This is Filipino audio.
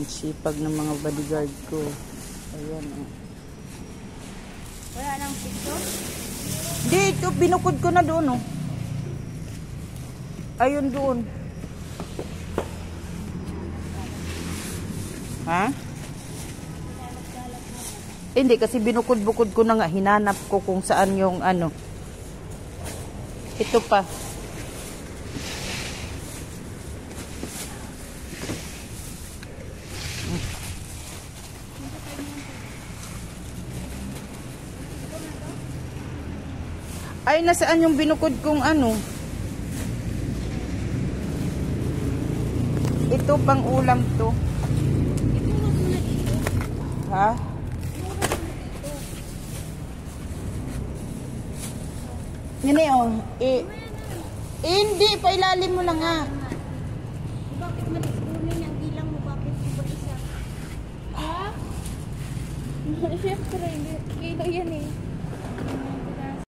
sipag ng mga bodyguard ko. Ayan, oh. Wala nang picture? Hindi, ito, binukod ko na doon, oh. Ayun doon. Ha? Hindi, kasi binukod-bukod ko na nga. Hinanap ko kung saan yung ano. Ito pa. Ay, nasaan yung binukod kong ano? Ito pang ulam to. Ha? Nini, oh. Hindi, pailalim mo lang nga. Bakit malis-unin ang bilang mo? Bakit iba isa? Ha? Siyempre, kailan yan eh.